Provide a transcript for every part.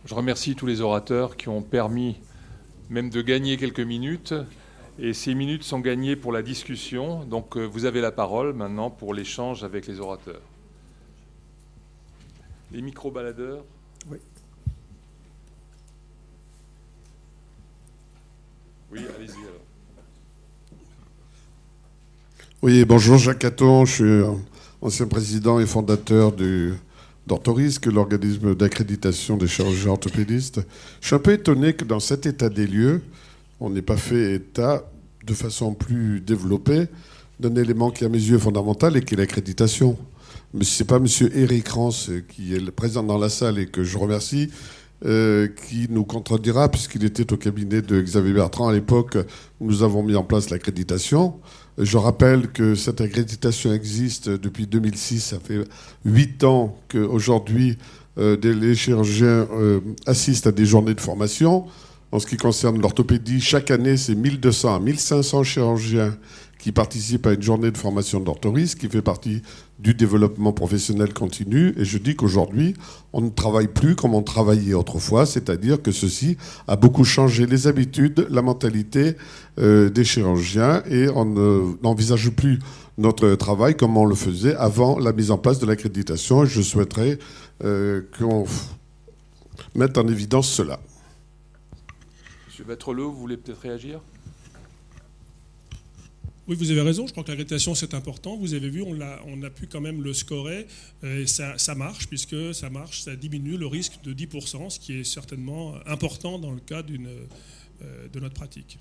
Je remercie tous les orateurs qui ont permis même de gagner quelques minutes. Et ces minutes sont gagnées pour la discussion. Donc vous avez la parole maintenant pour l'échange avec les orateurs. Les micro-baladeurs. Oui. Oui, allez-y alors. Oui, bonjour, Jacques Caton, je suis ancien président et fondateur d'Orthorisque, l'organisme d'accréditation des chirurgiens orthopédistes. Je suis un peu étonné que dans cet état des lieux, on n'ait pas fait état de façon plus développée d'un élément qui, à mes yeux, est fondamental et qui est l'accréditation. Mais ce n'est pas M. Éric Rance, qui est le président dans la salle et que je remercie, qui nous contredira, puisqu'il était au cabinet de Xavier Bertrand à l'époque où nous avons mis en place l'accréditation. Je rappelle que cette accréditation existe depuis 2006. Ça fait 8 ans qu'aujourd'hui, les chirurgiens assistent à des journées de formation. En ce qui concerne l'orthopédie, chaque année, c'est 1200 à 1500 chirurgiens qui participent à une journée de formation d'orthoristes, qui fait partie du développement professionnel continu. Et je dis qu'aujourd'hui, on ne travaille plus comme on travaillait autrefois, c'est-à-dire que ceci a beaucoup changé les habitudes, la mentalité des chirurgiens, et on n'envisage plus notre travail comme on le faisait avant la mise en place de l'accréditation. Et je souhaiterais qu'on mette en évidence cela. Monsieur Battrelot, vous voulez peut-être réagir ? Oui, vous avez raison. Je crois que l'accréditation, c'est important. Vous avez vu, on a pu quand même le scorer. Et ça marche, puisque ça marche, ça diminue le risque de 10%, ce qui est certainement important dans le cas de notre pratique.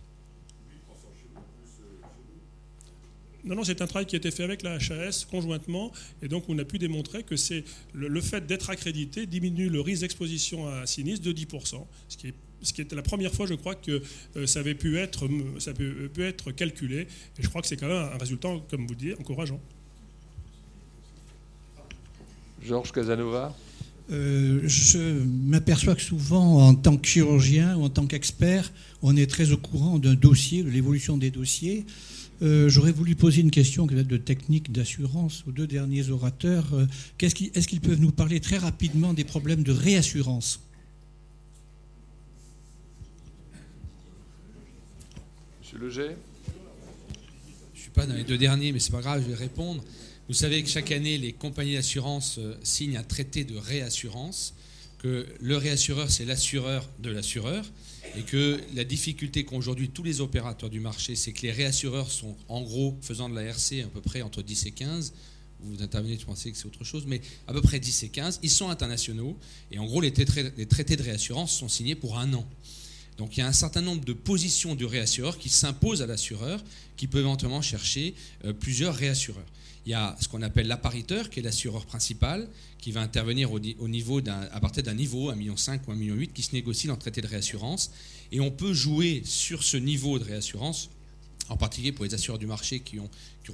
Non, c'est un travail qui a été fait avec la HAS conjointement. Et donc, on a pu démontrer que le fait d'être accrédité diminue le risque d'exposition à sinistre de 10%, ce qui était la première fois, je crois, que ça peut être calculé. Et je crois que c'est quand même un résultat, comme vous le dites, encourageant. Georges Casanova. Je m'aperçois que souvent, en tant que chirurgien ou en tant qu'expert, on est très au courant d'un dossier, de l'évolution des dossiers. J'aurais voulu poser une question de technique d'assurance aux deux derniers orateurs. Est-ce qu'ils peuvent nous parler très rapidement des problèmes de réassurance ? Monsieur Leger. Je ne suis pas dans les deux derniers, mais ce n'est pas grave, je vais répondre. Vous savez que chaque année, les compagnies d'assurance signent un traité de réassurance, que le réassureur, c'est l'assureur de l'assureur, et que la difficulté qu'ont aujourd'hui tous les opérateurs du marché, c'est que les réassureurs sont, en gros, faisant de la RC à peu près entre 10 et 15, vous intervenez, je pensais que c'est autre chose, mais à peu près 10 et 15, ils sont internationaux, et en gros, les traités de réassurance sont signés pour 1 an. Donc il y a un certain nombre de positions du réassureur qui s'imposent à l'assureur, qui peut éventuellement chercher plusieurs réassureurs. Il y a ce qu'on appelle l'appariteur, qui est l'assureur principal, qui va intervenir au niveau à partir d'un niveau, 1,5 million ou 1,8 million, qui se négocie dans le traité de réassurance. Et on peut jouer sur ce niveau de réassurance, en particulier pour les assureurs du marché qui ont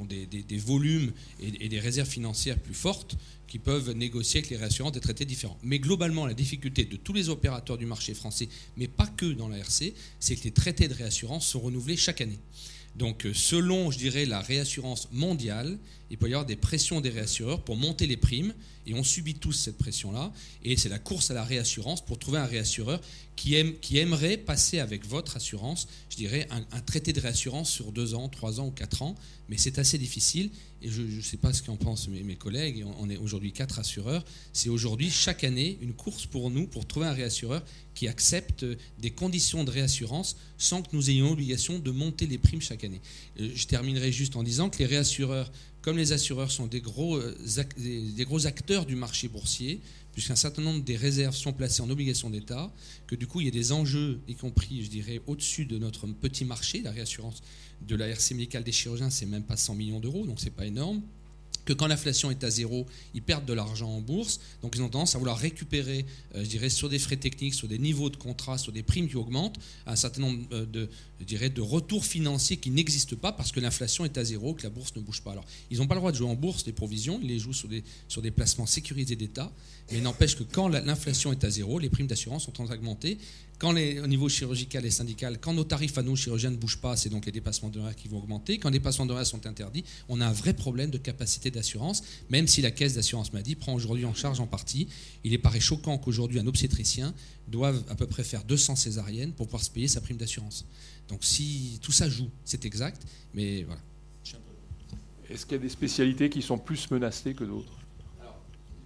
des volumes et des réserves financières plus fortes, qui peuvent négocier avec les réassurances des traités différents. Mais globalement, la difficulté de tous les opérateurs du marché français, mais pas que dans la RC, c'est que les traités de réassurance sont renouvelés chaque année. Donc selon, je dirais, la réassurance mondiale, il peut y avoir des pressions des réassureurs pour monter les primes, et on subit tous cette pression-là, et c'est la course à la réassurance pour trouver un réassureur qui aimerait passer avec votre assurance, je dirais, un traité de réassurance sur 2 ans, 3 ans ou 4 ans, mais c'est assez difficile, et je ne sais pas ce qu'en pensent mes collègues, on est aujourd'hui 4 assureurs, c'est aujourd'hui chaque année une course pour nous, pour trouver un réassureur qui accepte des conditions de réassurance sans que nous ayons l'obligation de monter les primes chaque année. Je terminerai juste en disant que les réassureurs, comme les assureurs sont des gros acteurs du marché boursier, puisqu'un certain nombre des réserves sont placées en obligation d'État, que du coup il y a des enjeux, y compris, je dirais, au-dessus de notre petit marché, la réassurance de la RC médicale des chirurgiens, c'est même pas 100 millions d'euros, donc c'est pas énorme. Que quand l'inflation est à zéro, ils perdent de l'argent en bourse, donc ils ont tendance à vouloir récupérer, je dirais, sur des frais techniques, sur des niveaux de contrat, sur des primes qui augmentent, un certain nombre de retours financiers qui n'existent pas parce que l'inflation est à zéro, que la bourse ne bouge pas. Alors, ils n'ont pas le droit de jouer en bourse des provisions, ils les jouent sur des placements sécurisés d'État, mais il n'empêche que quand l'inflation est à zéro, les primes d'assurance sont en train d'augmenter, au niveau chirurgical et syndical, quand nos tarifs à nos chirurgiens ne bougent pas, c'est donc les dépassements d'honoraires qui vont augmenter. Quand les dépassements d'honoraires sont interdits, on a un vrai problème de capacité d'assurance, même si la caisse d'assurance maladie prend aujourd'hui en charge en partie. Il paraît choquant qu'aujourd'hui un obstétricien doive à peu près faire 200 césariennes pour pouvoir se payer sa prime d'assurance. Donc si tout ça joue, c'est exact, mais voilà. Est-ce qu'il y a des spécialités qui sont plus menacées que d'autres ?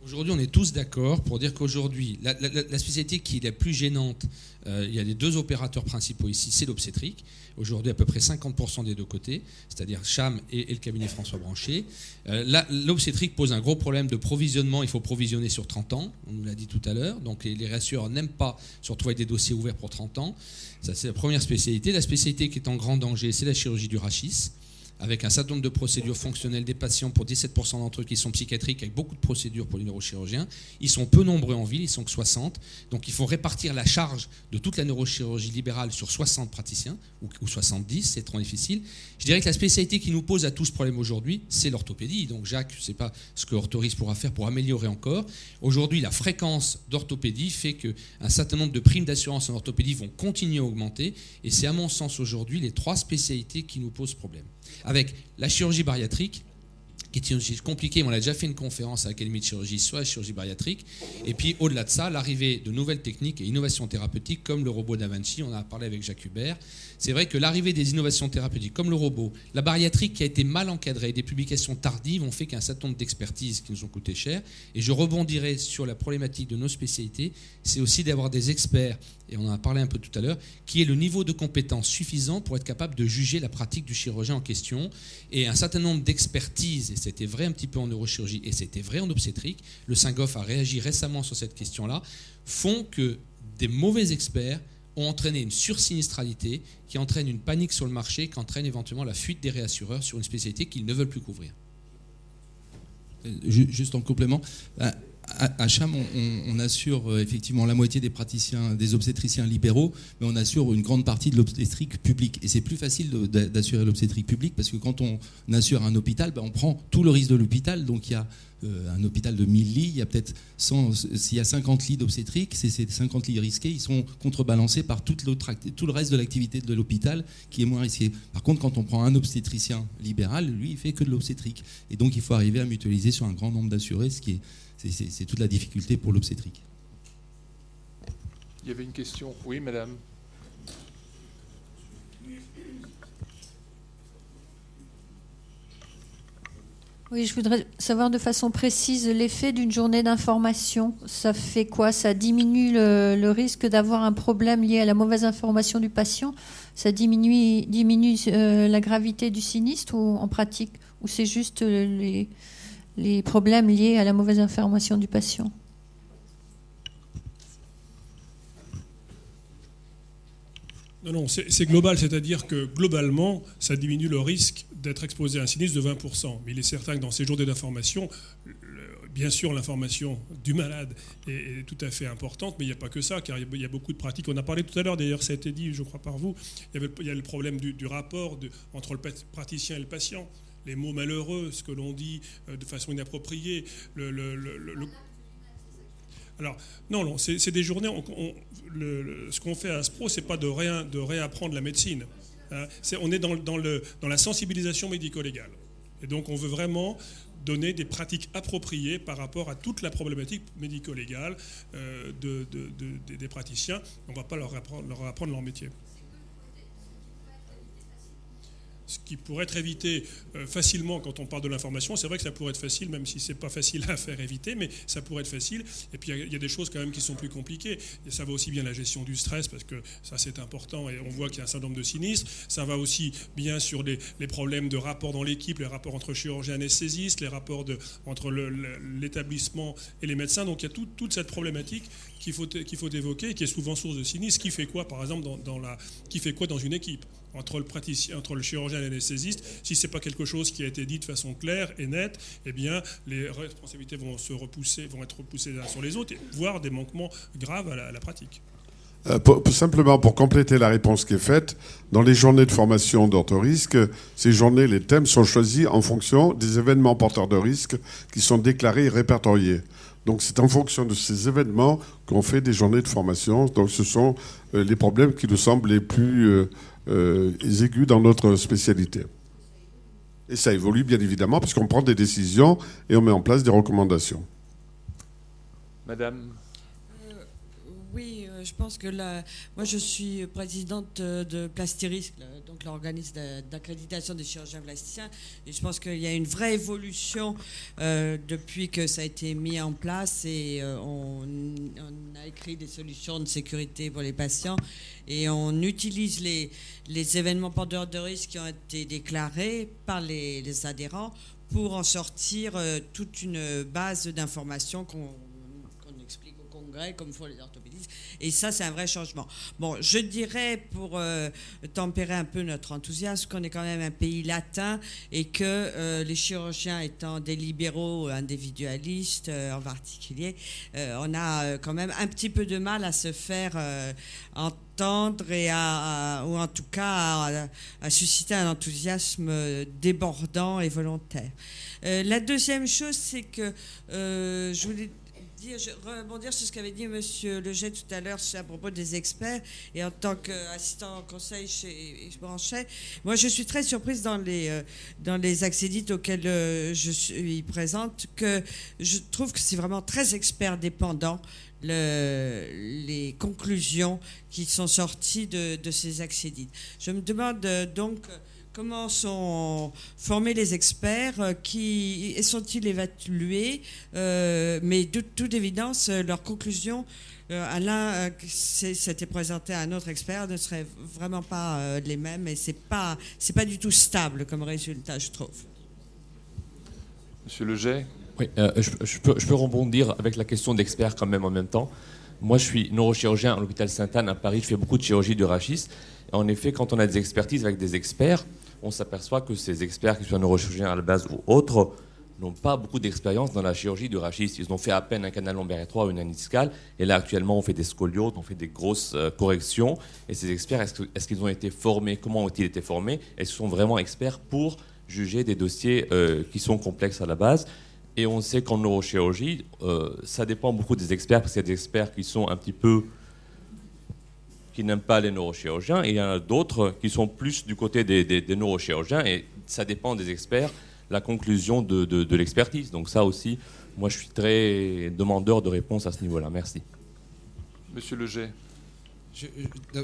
Aujourd'hui, on est tous d'accord pour dire qu'aujourd'hui, la spécialité qui est la plus gênante, il y a les deux opérateurs principaux ici, c'est l'obstétrique. Aujourd'hui, à peu près 50% des deux côtés, c'est-à-dire Cham et le cabinet François Branché. L'obstétrique pose un gros problème de provisionnement. Il faut provisionner sur 30 ans, on nous l'a dit tout à l'heure. Donc les réassureurs n'aiment pas se retrouver avec des dossiers ouverts pour 30 ans. Ça, c'est la première spécialité. La spécialité qui est en grand danger, c'est la chirurgie du rachis, avec un certain nombre de procédures fonctionnelles des patients, pour 17% d'entre eux qui sont psychiatriques, avec beaucoup de procédures pour les neurochirurgiens. Ils sont peu nombreux en ville, ils sont que 60. Donc il faut répartir la charge de toute la neurochirurgie libérale sur 60 praticiens, ou 70, c'est trop difficile. Je dirais que la spécialité qui nous pose à tous problème aujourd'hui, c'est l'orthopédie. Donc Jacques, je ne sais pas ce que Orthoris pourra faire pour améliorer encore. Aujourd'hui, la fréquence d'orthopédie fait qu'un certain nombre de primes d'assurance en orthopédie vont continuer à augmenter. Et c'est à mon sens aujourd'hui les trois spécialités qui nous posent problème. Avec la chirurgie bariatrique, qui est une chirurgie compliquée, on a déjà fait une conférence à l'Académie de chirurgie sur la chirurgie bariatrique, et puis au-delà de ça, l'arrivée de nouvelles techniques et innovations thérapeutiques comme le robot Da Vinci, on en a parlé avec Jacques Hubert. C'est vrai que l'arrivée des innovations thérapeutiques comme le robot, la bariatrique qui a été mal encadrée, des publications tardives ont fait qu'un certain nombre d'expertises qui nous ont coûté cher, et je rebondirai sur la problématique de nos spécialités, c'est aussi d'avoir des experts, et on en a parlé un peu tout à l'heure, qui aient le niveau de compétence suffisant pour être capable de juger la pratique du chirurgien en question, et un certain nombre d'expertises, et c'était vrai un petit peu en neurochirurgie, et c'était vrai en obstétrique, le Saint-Goff a réagi récemment sur cette question-là, font que des mauvais experts ont entraîné une sursinistralité qui entraîne une panique sur le marché, qui entraîne éventuellement la fuite des réassureurs sur une spécialité qu'ils ne veulent plus couvrir. Juste en complément, à Cham, on assure effectivement la moitié des praticiens, des obstétriciens libéraux, mais on assure une grande partie de l'obstétrique publique. Et c'est plus facile d'assurer l'obstétrique publique parce que quand on assure un hôpital, on prend tout le risque de l'hôpital. Donc il y a un hôpital de 1000 lits, il y a peut-être 100, s'il y a 50 lits d'obstétrique, ces 50 lits risqués, ils sont contrebalancés par tout le reste de l'activité de l'hôpital qui est moins risqué. Par contre, quand on prend un obstétricien libéral, lui, il fait que de l'obstétrique. Et donc il faut arriver à mutualiser sur un grand nombre d'assurés, ce qui est c'est toute la difficulté pour l'obstétrique. Il y avait une question. Oui, madame. Oui, je voudrais savoir de façon précise l'effet d'une journée d'information. Ça fait quoi? Ça diminue le risque d'avoir un problème lié à la mauvaise information du patient? Ça diminue la gravité du sinistre ou en pratique? Ou c'est juste les problèmes liés à la mauvaise information du patient? Non, c'est global, c'est-à-dire que globalement, ça diminue le risque d'être exposé à un sinistre de 20%. Mais il est certain que dans ces journées d'information, bien sûr, l'information du malade est tout à fait importante, mais il n'y a pas que ça, car il y a beaucoup de pratiques. On a parlé tout à l'heure, d'ailleurs, ça a été dit, je crois, par vous, il y a le problème du rapport entre le praticien et le patient. Les mots malheureux, ce que l'on dit de façon inappropriée. Alors, non, c'est des journées. Ce qu'on fait à Aspro, c'est pas de réapprendre la médecine. Hein. On est dans la sensibilisation médico-légale. Et donc, on veut vraiment donner des pratiques appropriées par rapport à toute la problématique médico-légale des praticiens. On ne va pas leur apprendre leur métier. Ce qui pourrait être évité facilement quand on parle de l'information, c'est vrai que ça pourrait être facile, même si c'est pas facile à faire éviter, mais ça pourrait être facile. Et puis il y a des choses quand même qui sont plus compliquées. Et ça va aussi bien la gestion du stress, parce que ça c'est important, et on voit qu'il y a un certain nombre de sinistres. Ça va aussi bien sur les problèmes de rapport dans l'équipe, les rapports entre chirurgiens anesthésistes, les rapports entre l'établissement et les médecins. Donc il y a toute cette problématique qu'il faut évoquer, et qui est souvent source de sinistres. Qui fait quoi, par exemple, qui fait quoi dans une équipe entre le praticien, entre le chirurgien et l'anesthésiste? Si ce n'est pas quelque chose qui a été dit de façon claire et nette, eh bien, les responsabilités vont être repoussées les uns sur les autres, voire des manquements graves à la pratique. Simplement pour compléter la réponse qui est faite, dans les journées de formation d'orthorisque, ces journées, les thèmes sont choisis en fonction des événements porteurs de risque qui sont déclarés et répertoriés. Donc c'est en fonction de ces événements qu'on fait des journées de formation. Donc ce sont les problèmes qui nous semblent les plus aigus dans notre spécialité. Et ça évolue bien évidemment parce qu'on prend des décisions et on met en place des recommandations. Madame. Oui, je pense que moi je suis présidente de Plastirisque, donc l'organisme d'accréditation des chirurgiens plasticiens, et je pense qu'il y a une vraie évolution depuis que ça a été mis en place, et on a écrit des solutions de sécurité pour les patients, et on utilise les événements porteurs de risque qui ont été déclarés par les adhérents pour en sortir toute une base d'informations qu'on explique au congrès, comme font les orthopédistes. Et ça, c'est un vrai changement. Bon, je dirais, pour tempérer un peu notre enthousiasme, qu'on est quand même un pays latin et que les chirurgiens étant des libéraux individualistes en particulier, on a quand même un petit peu de mal à se faire entendre et ou en tout cas à susciter un enthousiasme débordant et volontaire. La deuxième chose, c'est que je voulais rebondir sur ce qu'avait dit M. Leget tout à l'heure à propos des experts, et en tant qu'assistant au conseil chez Branchet, moi je suis très surprise dans les accédites auxquels je suis présente, que je trouve que c'est vraiment très expert dépendant les conclusions qui sont sorties de ces accédites. Je me demande donc comment sont formés les experts, sont-ils évalués, mais de toute évidence, leurs conclusions, c'était présenté à un autre expert, ne seraient vraiment pas les mêmes, et c'est pas du tout stable comme résultat, je trouve. Monsieur Leget. Oui, je peux rebondir avec la question d'experts quand même en même temps. Moi, je suis neurochirurgien à l'hôpital Sainte-Anne à Paris, je fais beaucoup de chirurgie du rachis. Et en effet, quand on a des expertises avec des experts, on s'aperçoit que ces experts, qu'ils soient neurochirurgiens à la base ou autres, n'ont pas beaucoup d'expérience dans la chirurgie du rachis. Ils ont fait à peine un canal lombaire étroit ou une hernie discale. Et là, actuellement, on fait des scolioses, on fait des grosses corrections. Et ces experts, est-ce qu'ils ont été formés? Comment ont-ils été formés? Est-ce qu'ils sont vraiment experts pour juger des dossiers qui sont complexes à la base? Et on sait qu'en neurochirurgie, ça dépend beaucoup des experts, parce qu'il y a des experts qui sont un petit peu... qui n'aiment pas les neurochirurgiens, et il y en a d'autres qui sont plus du côté des neurochirurgiens, et ça dépend des experts, la conclusion de l'expertise. Donc ça aussi, moi je suis très demandeur de réponse à ce niveau-là. Merci. Monsieur Leget.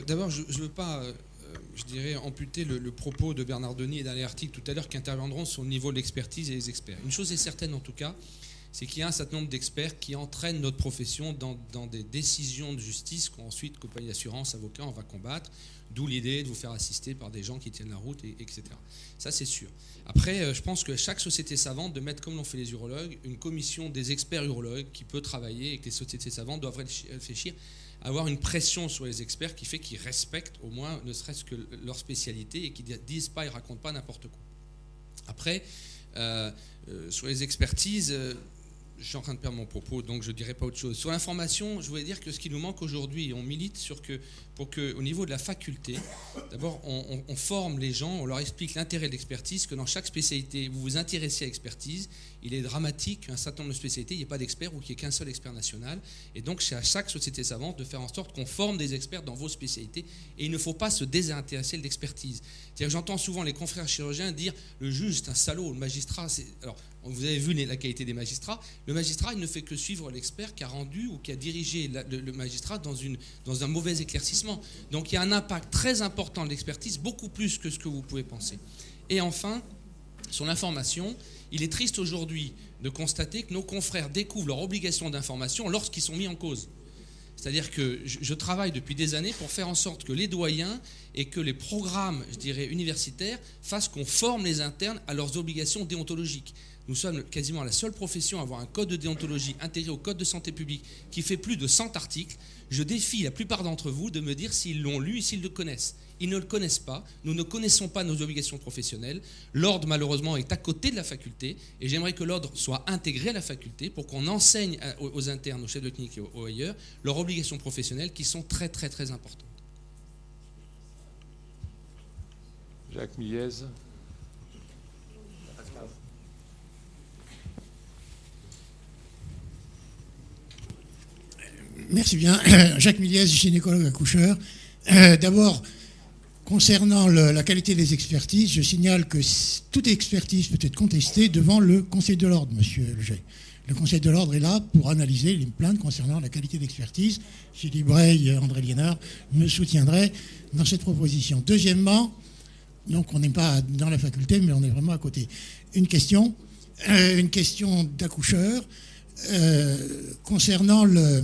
D'abord, je ne veux pas, je dirais, amputer le propos de Bernard Denis et d'Alain Artigue tout à l'heure, qui interviendront sur le niveau de l'expertise et des experts. Une chose est certaine en tout cas, c'est qu'il y a un certain nombre d'experts qui entraînent notre profession dans des décisions de justice qu'ensuite, compagnie d'assurance, avocats, on va combattre, d'où l'idée de vous faire assister par des gens qui tiennent la route, etc. Ça, c'est sûr. Après, je pense que chaque société savante, de mettre, comme l'ont fait les urologues, une commission des experts urologues qui peut travailler, et que les sociétés savantes doivent réfléchir à avoir une pression sur les experts qui fait qu'ils respectent au moins, ne serait-ce que leur spécialité, et qu'ils ne disent pas et ne racontent pas n'importe quoi. Après, sur les expertises... je suis en train de perdre mon propos, donc je ne dirai pas autre chose. Sur l'information, je voulais dire que ce qui nous manque aujourd'hui, on milite pour qu'au niveau de la faculté, d'abord, on forme les gens, on leur explique l'intérêt de l'expertise, que dans chaque spécialité, vous vous intéressez à l'expertise. Il est dramatique qu'un certain nombre de spécialités, il n'y ait pas d'expert ou qu'il n'y ait qu'un seul expert national. Et donc, c'est à chaque société savante de faire en sorte qu'on forme des experts dans vos spécialités. Et il ne faut pas se désintéresser de l'expertise. C'est-à-dire que j'entends souvent les confrères chirurgiens dire « le juge, c'est un salaud, le magistrat, c'est... » Alors, vous avez vu la qualité des magistrats. Le magistrat, il ne fait que suivre l'expert qui a rendu ou qui a dirigé le magistrat dans un mauvais éclaircissement. Donc il y a un impact très important de l'expertise, beaucoup plus que ce que vous pouvez penser. Et enfin, sur l'information, il est triste aujourd'hui de constater que nos confrères découvrent leur obligation d'information lorsqu'ils sont mis en cause. C'est-à-dire que je travaille depuis des années pour faire en sorte que les doyens et que les programmes, je dirais, universitaires fassent qu'on forme les internes à leurs obligations déontologiques. Nous sommes quasiment la seule profession à avoir un code de déontologie intégré au code de santé publique qui fait plus de 100 articles. Je défie la plupart d'entre vous de me dire s'ils l'ont lu et s'ils le connaissent. Ils ne le connaissent pas. Nous ne connaissons pas nos obligations professionnelles. L'ordre, malheureusement, est à côté de la faculté. Et j'aimerais que l'ordre soit intégré à la faculté pour qu'on enseigne aux internes, aux chefs de clinique et aux ailleurs, leurs obligations professionnelles qui sont très, très, très importantes. Jacques Milliez. Merci bien. Jacques Milliez, gynécologue accoucheur. D'abord, concernant la qualité des expertises, je signale que toute expertise peut être contestée devant le Conseil de l'ordre, monsieur Leger. Le Conseil de l'ordre est là pour analyser les plaintes concernant la qualité d'expertise. Philippe Brey, André Liénard me soutiendraient dans cette proposition. Deuxièmement, donc on n'est pas dans la faculté, mais on est vraiment à côté. Une question d'accoucheur concernant le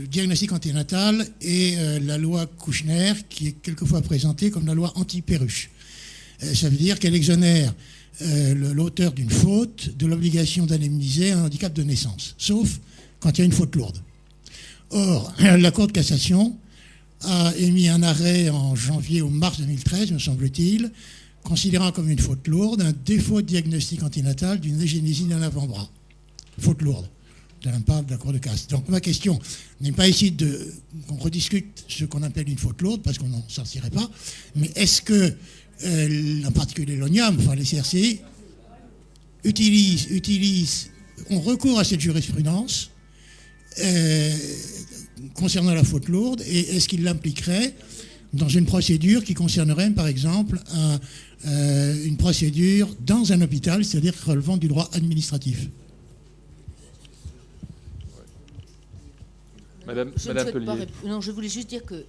diagnostic anténatal et la loi Kouchner, qui est quelquefois présentée comme la loi anti-perruche. Ça veut dire qu'elle exonère l'auteur d'une faute de l'obligation d'indemniser un handicap de naissance, sauf quand il y a une faute lourde. Or, la Cour de cassation a émis un arrêt en janvier ou mars 2013, me semble-t-il, considérant comme une faute lourde un défaut de diagnostic anténatal d'une agénésie d'un avant-bras. Faute lourde. De la part de la Cour de casse. Donc ma question n'est pas ici qu'on rediscute ce qu'on appelle une faute lourde, parce qu'on n'en sortirait pas, mais est-ce que, en particulier l'ONIAM, enfin les CRC, ont recours à cette jurisprudence concernant la faute lourde, et est-ce qu'ils l'impliqueraient dans une procédure qui concernerait, par exemple, une procédure dans un hôpital, c'est-à-dire relevant du droit administratif? Madame Pellier. Non, je voulais juste dire que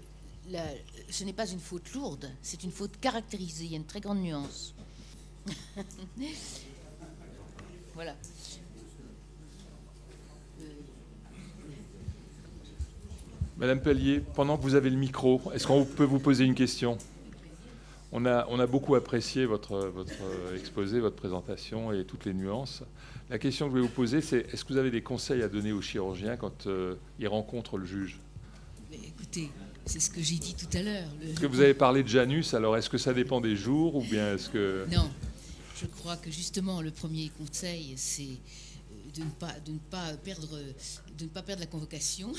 ce n'est pas une faute lourde, c'est une faute caractérisée. Il y a une très grande nuance. Voilà. Madame Pellier, pendant que vous avez le micro, est-ce qu'on peut vous poser une question ? On a beaucoup apprécié votre exposé, votre présentation et toutes les nuances. La question que je vais vous poser, c'est est-ce que vous avez des conseils à donner aux chirurgiens quand ils rencontrent le juge ? Mais écoutez, c'est ce que j'ai dit tout à l'heure. Est-ce que vous avez parlé de Janus, alors est-ce que ça dépend des jours ou bien est-ce que... Non, je crois que justement le premier conseil, c'est de ne pas perdre la convocation,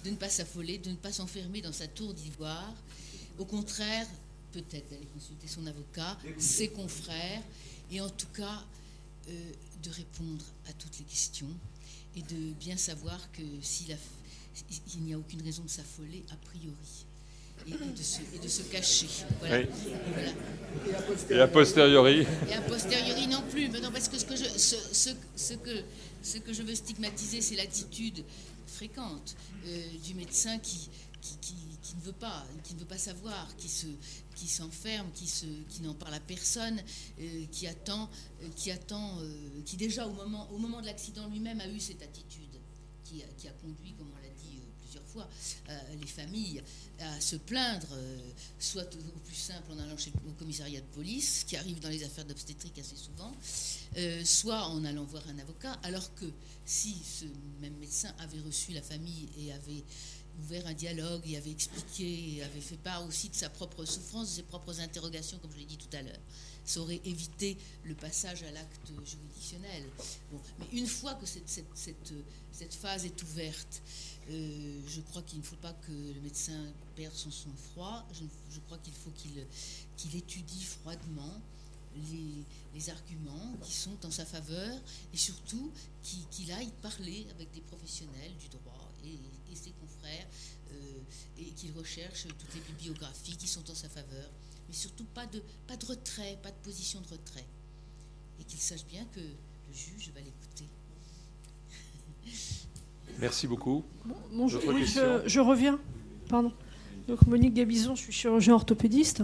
de ne pas s'affoler, de ne pas s'enfermer dans sa tour d'ivoire. Au contraire, peut-être d'aller consulter son avocat, ses confrères, et en tout cas de répondre à toutes les questions et de bien savoir que il n'y a aucune raison de s'affoler a priori et de se cacher. Voilà. Oui. Voilà. Et a posteriori. Et a posteriori non plus. Mais non, parce que ce que je veux stigmatiser, c'est l'attitude fréquente du médecin qui ne veut pas savoir, qui s'enferme, qui n'en parle à personne, qui attend, qui déjà au moment de l'accident lui-même a eu cette attitude, qui a conduit, comme on l'a dit plusieurs fois, les familles à se plaindre, soit au plus simple en allant au commissariat de police, qui arrive dans les affaires d'obstétrique assez souvent, soit en allant voir un avocat, alors que si ce même médecin avait reçu la famille et avait ouvert un dialogue, et avait expliqué, et avait fait part aussi de sa propre souffrance, de ses propres interrogations, comme je l'ai dit tout à l'heure, ça aurait évité le passage à l'acte juridictionnel. Bon, mais une fois que cette phase est ouverte, je crois qu'il ne faut pas que le médecin perde son sang-froid. Je crois qu'il faut qu'il étudie froidement les arguments qui sont en sa faveur, et surtout qu'il aille parler avec des professionnels du droit et ses confrères, et qu'il recherche toutes les bibliographies qui sont en sa faveur, mais surtout pas de retrait, pas de position de retrait, et qu'il sache bien que le juge va l'écouter. Merci beaucoup. Bonjour, oui, je reviens. Pardon. Donc Monique Gabizon, je suis chirurgien orthopédiste.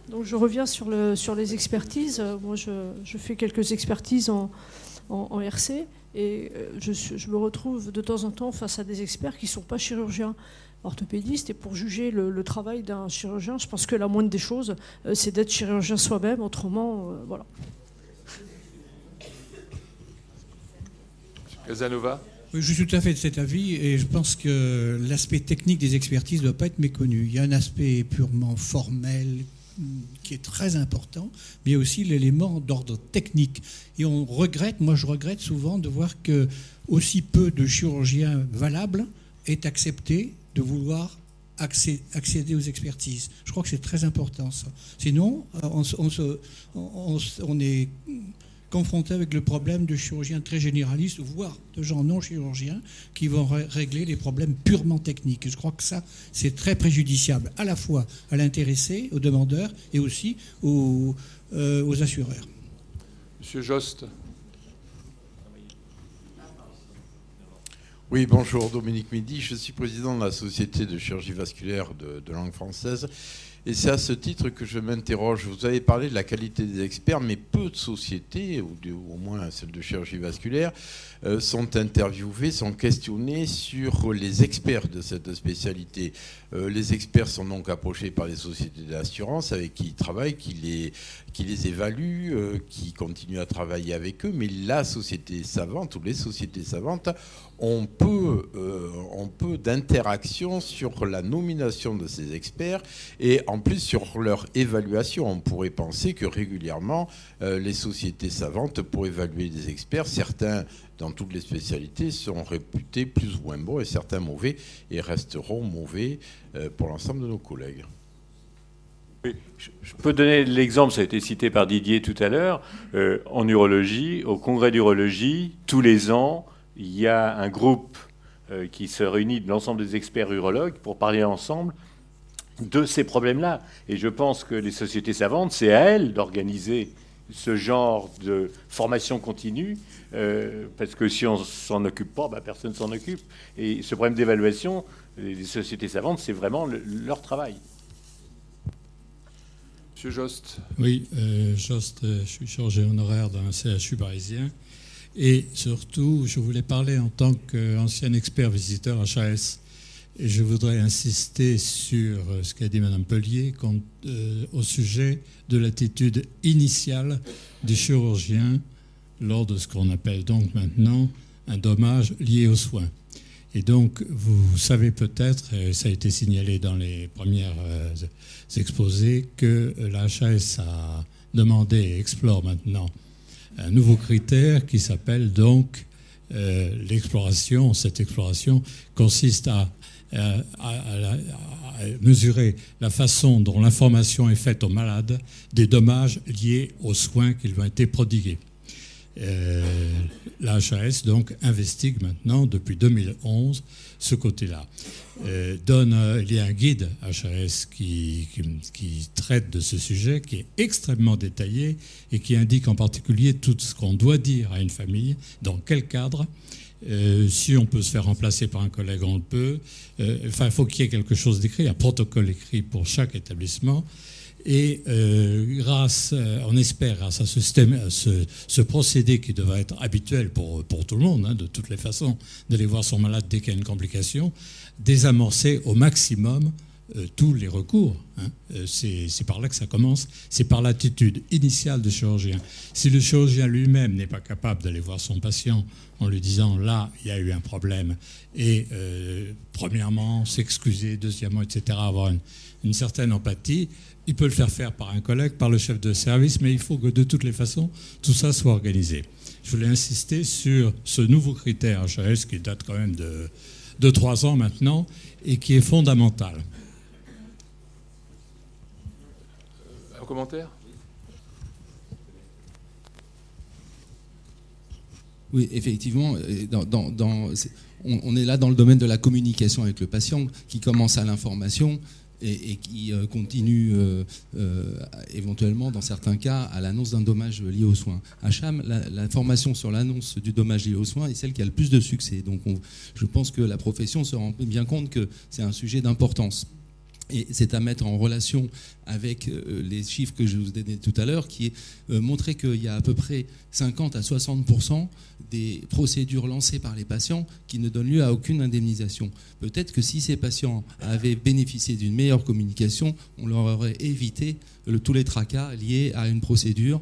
Donc je reviens sur les expertises. Moi, je fais quelques expertises en RC, et je me retrouve de temps en temps face à des experts qui ne sont pas chirurgiens orthopédistes. Et pour juger le travail d'un chirurgien, je pense que la moindre des choses, c'est d'être chirurgien soi-même. Autrement, voilà. Casanova. Oui, je suis tout à fait de cet avis et je pense que l'aspect technique des expertises ne doit pas être méconnu. Il y a un aspect purement formel qui est très important, mais il y a aussi l'élément d'ordre technique. Et on regrette, moi je regrette souvent de voir que aussi peu de chirurgiens valables est accepté de vouloir accéder aux expertises. Je crois que c'est très important ça. Sinon, on est confronté avec le problème de chirurgiens très généralistes, voire de gens non chirurgiens, qui vont régler les problèmes purement techniques. Et je crois que ça, c'est très préjudiciable, à la fois à l'intéressé, aux demandeurs, et aussi aux assureurs. Monsieur Jost. Oui, bonjour, Dominique Midi. Je suis président de la Société de chirurgie vasculaire de langue française. Et c'est à ce titre que je m'interroge. Vous avez parlé de la qualité des experts, mais peu de sociétés, ou au moins celles de chirurgie vasculaire, sont interviewées, sont questionnées sur les experts de cette spécialité. Les experts sont donc approchés par les sociétés d'assurance avec qui ils travaillent, qui les évaluent, qui continuent à travailler avec eux. Mais la société savante, ou les sociétés savantes, ont peu d'interaction sur la nomination de ces experts et en plus sur leur évaluation. On pourrait penser que régulièrement, les sociétés savantes, pour évaluer des experts, certains dans toutes les spécialités sont réputés plus ou moins bons et certains mauvais et resteront mauvais pour l'ensemble de nos collègues. Oui, je peux donner l'exemple, ça a été cité par Didier tout à l'heure, en urologie, au congrès d'urologie, tous les ans, il y a un groupe qui se réunit de l'ensemble des experts urologues pour parler ensemble de ces problèmes-là. Et je pense que les sociétés savantes, c'est à elles d'organiser ce genre de formation continue, parce que si on ne s'en occupe pas, personne ne s'en occupe. Et ce problème d'évaluation, les sociétés savantes, c'est vraiment leur travail. Monsieur Jost. Oui, Jost, je suis chirurgien honoraire d'un CHU parisien. Et surtout, je voulais parler en tant qu'ancien expert visiteur HAS. Et je voudrais insister sur ce qu'a dit Mme Pellier au sujet de l'attitude initiale du chirurgien lors de ce qu'on appelle donc maintenant un dommage lié aux soins. Et donc, vous savez peut-être, et ça a été signalé dans les premières exposés, que la HAS a demandé et explore maintenant un nouveau critère qui s'appelle donc l'exploration. Cette exploration consiste à mesurer la façon dont l'information est faite aux malades des dommages liés aux soins qui lui ont été prodigués. La HAS donc investigue maintenant depuis 2011 ce côté-là. Il y a un guide HAS qui traite de ce sujet, qui est extrêmement détaillé et qui indique en particulier tout ce qu'on doit dire à une famille, dans quel cadre. Si on peut se faire remplacer par un collègue, on le peut. Il faut qu'il y ait quelque chose d'écrit, un protocole écrit pour chaque établissement. Et on espère, grâce à ce système, ce procédé qui devrait être habituel pour tout le monde, de toutes les façons, d'aller voir son malade dès qu'il y a une complication, désamorcer au maximum tous les recours. C'est par là que ça commence, c'est par l'attitude initiale du chirurgien. Si le chirurgien lui-même n'est pas capable d'aller voir son patient en lui disant là, il y a eu un problème, et premièrement, s'excuser, deuxièmement, etc., avoir une certaine empathie, il peut le faire par un collègue, par le chef de service, mais il faut que de toutes les façons, tout ça soit organisé. Je voulais insister sur ce nouveau critère HAS qui date quand même de 3 ans maintenant et qui est fondamental. Un commentaire ? Oui, effectivement, on est là dans le domaine de la communication avec le patient qui commence à l'information et qui continue éventuellement, dans certains cas, à l'annonce d'un dommage lié aux soins. À Cham, l'information sur l'annonce du dommage lié aux soins est celle qui a le plus de succès. Donc je pense que la profession se rend bien compte que c'est un sujet d'importance. Et c'est à mettre en relation avec les chiffres que je vous ai donnés tout à l'heure, qui est montrer qu'il y a à peu près 50 à 60% des procédures lancées par les patients qui ne donnent lieu à aucune indemnisation. Peut-être que si ces patients avaient bénéficié d'une meilleure communication, on leur aurait évité tous les tracas liés à une procédure,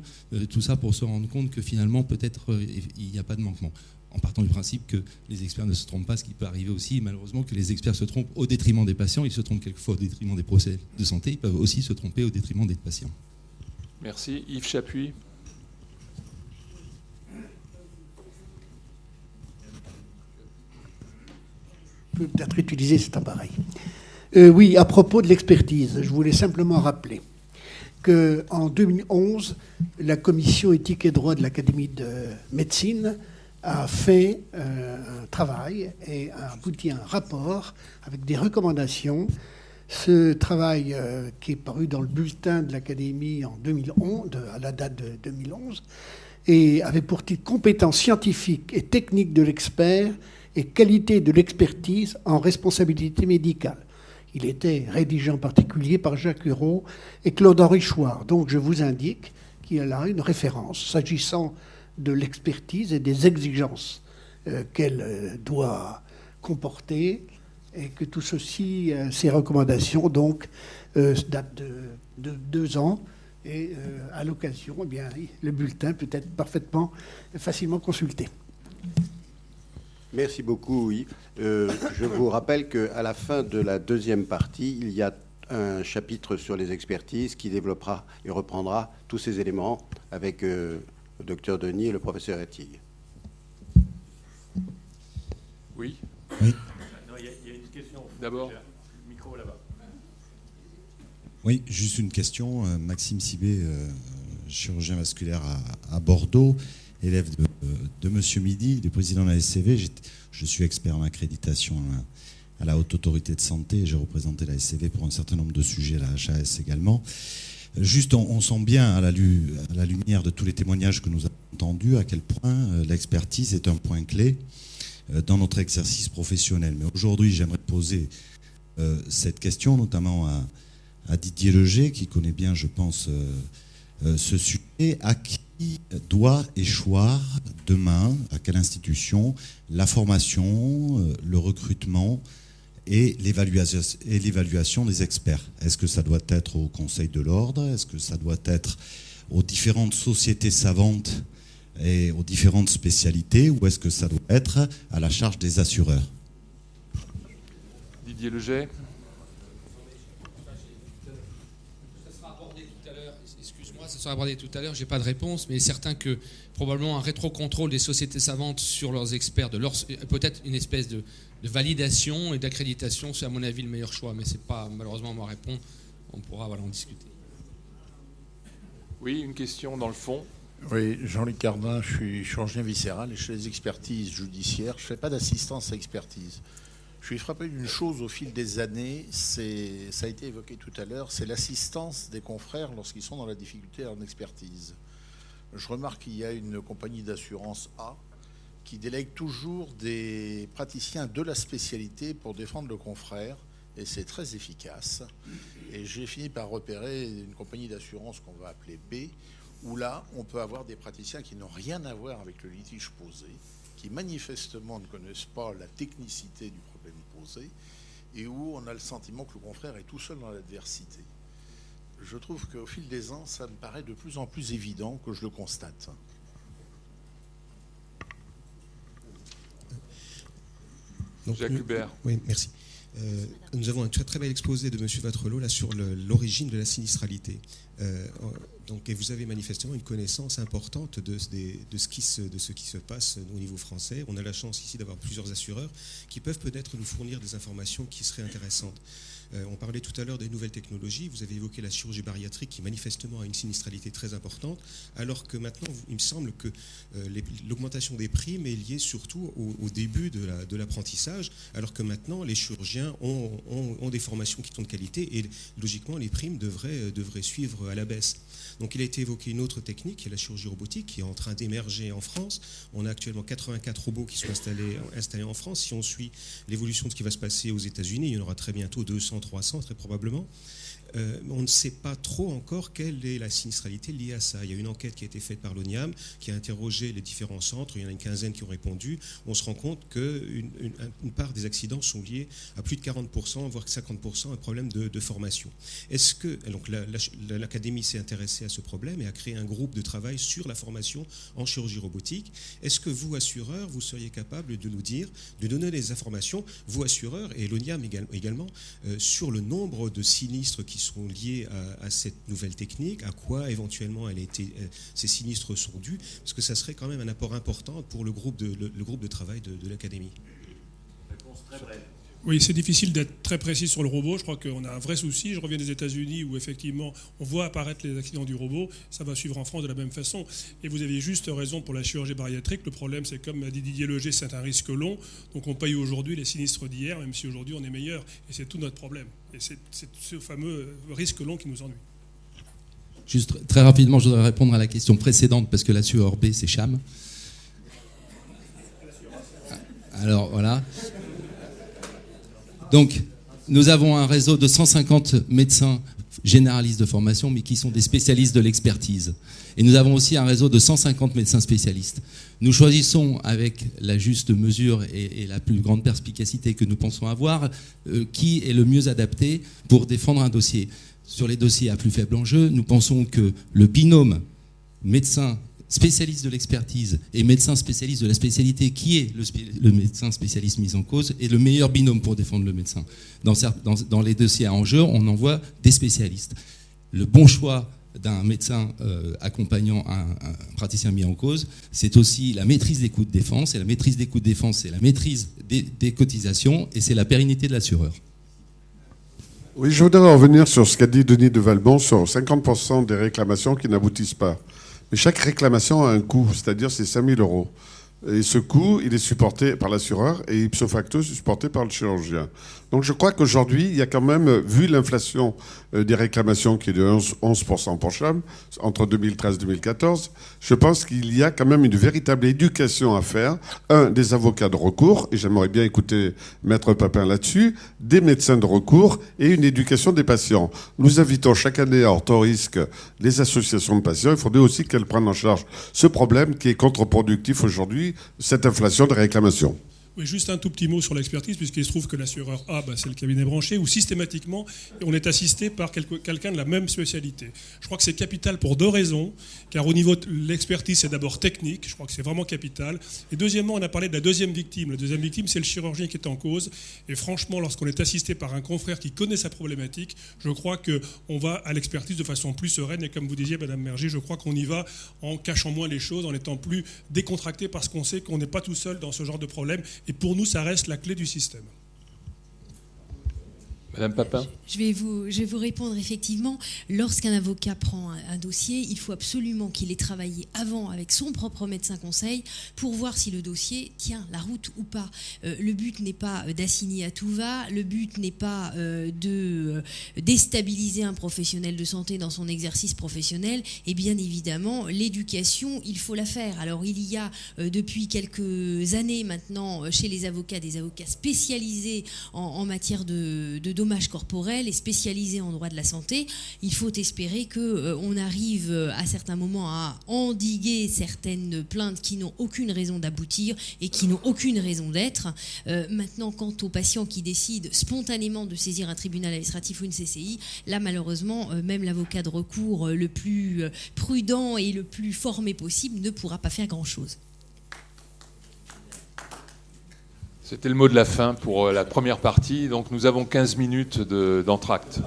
tout ça pour se rendre compte que finalement, peut-être, il n'y a pas de manquement. en partant du principe que les experts ne se trompent pas, ce qui peut arriver aussi, malheureusement, que les experts se trompent au détriment des patients. Ils se trompent quelquefois au détriment des procès de santé. Ils peuvent aussi se tromper au détriment des patients. Merci. Yves Chapuis. Peut peut-être utiliser cet appareil. Oui, à propos de l'expertise, je voulais simplement rappeler qu'en 2011, la commission éthique et droit de l'Académie de médecine a fait un travail et a abouti à un rapport avec des recommandations. Ce travail qui est paru dans le bulletin de l'Académie en 2011, à la date de 2011, et avait pour titre « Compétences scientifiques et techniques de l'expert et qualité de l'expertise en responsabilité médicale ». Il était rédigé en particulier par Jacques Hureau et Claude-Henri Chouard. Donc je vous indique qu'il y a là une référence s'agissant de l'expertise et des exigences qu'elle doit comporter, et que tout ceci, ces recommandations, donc, datent de 2 ans. Et à l'occasion, eh bien, le bulletin peut être facilement consulté. Merci beaucoup, Yves. Je vous rappelle qu'à la fin de la deuxième partie, il y a un chapitre sur les expertises qui développera et reprendra tous ces éléments avec le docteur Denis et le professeur Ettig. Oui. Oui. Il y a une question. D'abord, le micro là-bas. Oui, juste une question. Maxime Sibé, chirurgien vasculaire à Bordeaux, élève de Monsieur Midi, du président de la SCV. Je suis expert en accréditation à la Haute Autorité de Santé. J'ai représenté la SCV pour un certain nombre de sujets, la HAS également. Juste, on sent bien à la lumière de tous les témoignages que nous avons entendus à quel point l'expertise est un point clé dans notre exercice professionnel. Mais aujourd'hui, j'aimerais poser cette question notamment à Didier Leger, qui connaît bien, je pense, ce sujet. À qui doit échoir demain, à quelle institution, la formation, le recrutement et l'évaluation des experts? Est-ce que ça doit être au Conseil de l'Ordre? Est-ce que ça doit être aux différentes sociétés savantes et aux différentes spécialités? Ou est-ce que ça doit être à la charge des assureurs? Didier Leger. Ça sera abordé tout à l'heure, je n'ai pas de réponse, mais il est certain que probablement un rétro-contrôle des sociétés savantes sur leurs experts, peut-être une espèce de validation et d'accréditation, c'est à mon avis le meilleur choix, mais ce n'est pas malheureusement à moi répondre, on pourra en discuter. Oui, une question dans le fond. Oui, Jean-Luc Cardin, je suis chirurgien viscéral et je fais des expertises judiciaires, je ne fais pas d'assistance à expertise. Je suis frappé d'une chose au fil des années, ça a été évoqué tout à l'heure, c'est l'assistance des confrères lorsqu'ils sont dans la difficulté en expertise. Je remarque qu'il y a une compagnie d'assurance A qui délègue toujours des praticiens de la spécialité pour défendre le confrère, et c'est très efficace. Et j'ai fini par repérer une compagnie d'assurance qu'on va appeler B, où là, on peut avoir des praticiens qui n'ont rien à voir avec le litige posé, qui manifestement ne connaissent pas la technicité du problème posé, et où on a le sentiment que le confrère est tout seul dans l'adversité. Je trouve qu'au fil des ans, ça me paraît de plus en plus évident que je le constate. Jacques Hubert. Oui, merci. Nous avons un très bel exposé de M. Vattrelot là, sur l'origine de la sinistralité. Et vous avez manifestement une connaissance importante de ce qui se passe au niveau français. On a la chance ici d'avoir plusieurs assureurs qui peuvent peut-être nous fournir des informations qui seraient intéressantes. On parlait tout à l'heure des nouvelles technologies. Vous avez évoqué la chirurgie bariatrique qui manifestement a une sinistralité très importante, alors que maintenant, il me semble que l'augmentation des primes est liée surtout au début de l'apprentissage, alors que maintenant, les chirurgiens ont des formations qui sont de qualité et logiquement, les primes devraient suivre à la baisse. Donc il a été évoqué une autre technique, qui est la chirurgie robotique, qui est en train d'émerger en France. On a actuellement 84 robots qui sont installés en France. Si on suit l'évolution de ce qui va se passer aux États-Unis, il y en aura très bientôt 200, 300 très probablement. on ne sait pas trop encore quelle est la sinistralité liée à ça. Il y a une enquête qui a été faite par l'ONIAM, qui a interrogé les différents centres, il y en a une quinzaine qui ont répondu. On se rend compte qu'une part des accidents sont liés à plus de 40%, voire 50% à un problème de formation. Est-ce que, donc l'Académie s'est intéressée à ce problème et a créé un groupe de travail sur la formation en chirurgie robotique. Est-ce que vous, assureurs, vous seriez capable de nous dire, de donner des informations, vous, assureurs, et l'ONIAM également, sur le nombre de sinistres qui sont liés à cette nouvelle technique, à quoi éventuellement ces sinistres sont dus, parce que ça serait quand même un apport important pour le groupe de travail de l'Académie. Réponse très brève. Oui, c'est difficile d'être très précis sur le robot. Je crois qu'on a un vrai souci. Je reviens des États-Unis où effectivement on voit apparaître les accidents du robot. Ça va suivre en France de la même façon. Et vous avez juste raison pour la chirurgie bariatrique. Le problème, c'est comme a dit Didier Leger, c'est un risque long. Donc on paye aujourd'hui les sinistres d'hier, même si aujourd'hui on est meilleur. Et c'est tout notre problème. Et c'est ce fameux risque long qui nous ennuie. Juste très rapidement, je voudrais répondre à la question précédente parce que l'assureur B, c'est Cham. Alors voilà. Donc, nous avons un réseau de 150 médecins généralistes de formation, mais qui sont des spécialistes de l'expertise. Et nous avons aussi un réseau de 150 médecins spécialistes. Nous choisissons, avec la juste mesure et la plus grande perspicacité que nous pensons avoir, qui est le mieux adapté pour défendre un dossier. Sur les dossiers à plus faible enjeu, nous pensons que le binôme médecin spécialiste de l'expertise et médecin spécialiste de la spécialité, qui est le médecin spécialiste mis en cause, est le meilleur binôme pour défendre le médecin. Dans les dossiers à enjeu, on envoie des spécialistes. Le bon choix d'un médecin accompagnant un praticien mis en cause, c'est aussi la maîtrise des coûts de défense, et la maîtrise des coûts de défense, c'est la maîtrise des cotisations, et c'est la pérennité de l'assureur. Oui, je voudrais revenir sur ce qu'a dit Denis de Valbon sur 50% des réclamations qui n'aboutissent pas. Mais chaque réclamation a un coût, c'est-à-dire c'est 5 000 €. Et ce coût, il est supporté par l'assureur et ipso facto supporté par le chirurgien. Donc je crois qu'aujourd'hui, il y a quand même, vu l'inflation des réclamations qui est de 11% pour Cham, entre 2013 et 2014, je pense qu'il y a quand même une véritable éducation à faire. Des avocats de recours, et j'aimerais bien écouter Maître Papin là-dessus, des médecins de recours et une éducation des patients. Nous invitons chaque année à Orthorisque les associations de patients. Il faudrait aussi qu'elles prennent en charge ce problème qui est contre-productif aujourd'hui, cette inflation des réclamations. Oui, juste un tout petit mot sur l'expertise, puisqu'il se trouve que l'assureur A, c'est le cabinet branché, où systématiquement, on est assisté par quelqu'un de la même spécialité. Je crois que c'est capital pour deux raisons, car au niveau de l'expertise, c'est d'abord technique, je crois que c'est vraiment capital. Et deuxièmement, on a parlé de la deuxième victime. La deuxième victime, c'est le chirurgien qui est en cause. Et franchement, lorsqu'on est assisté par un confrère qui connaît sa problématique, je crois qu'on va à l'expertise de façon plus sereine. Et comme vous disiez, Madame Merger, je crois qu'on y va en cachant moins les choses, en étant plus décontracté, parce qu'on sait qu'on n'est pas tout seul dans ce genre de problème. Et pour nous, ça reste la clé du système. Madame Papin. Je vais vous répondre effectivement. Lorsqu'un avocat prend un dossier, il faut absolument qu'il ait travaillé avant avec son propre médecin conseil pour voir si le dossier tient la route ou pas. Le but n'est pas d'assigner à tout va, le but n'est pas de déstabiliser un professionnel de santé dans son exercice professionnel. Et bien évidemment, l'éducation, il faut la faire. Alors il y a depuis quelques années maintenant chez les avocats des avocats spécialisés en matière de dommages corporels et spécialisés en droit de la santé. Il faut espérer qu'on arrive à certains moments à endiguer certaines plaintes qui n'ont aucune raison d'aboutir et qui n'ont aucune raison d'être. Maintenant, quant aux patients qui décident spontanément de saisir un tribunal administratif ou une CCI, là malheureusement, même l'avocat de recours le plus prudent et le plus formé possible ne pourra pas faire grand-chose. C'était le mot de la fin pour la première partie. Donc nous avons 15 minutes d'entracte.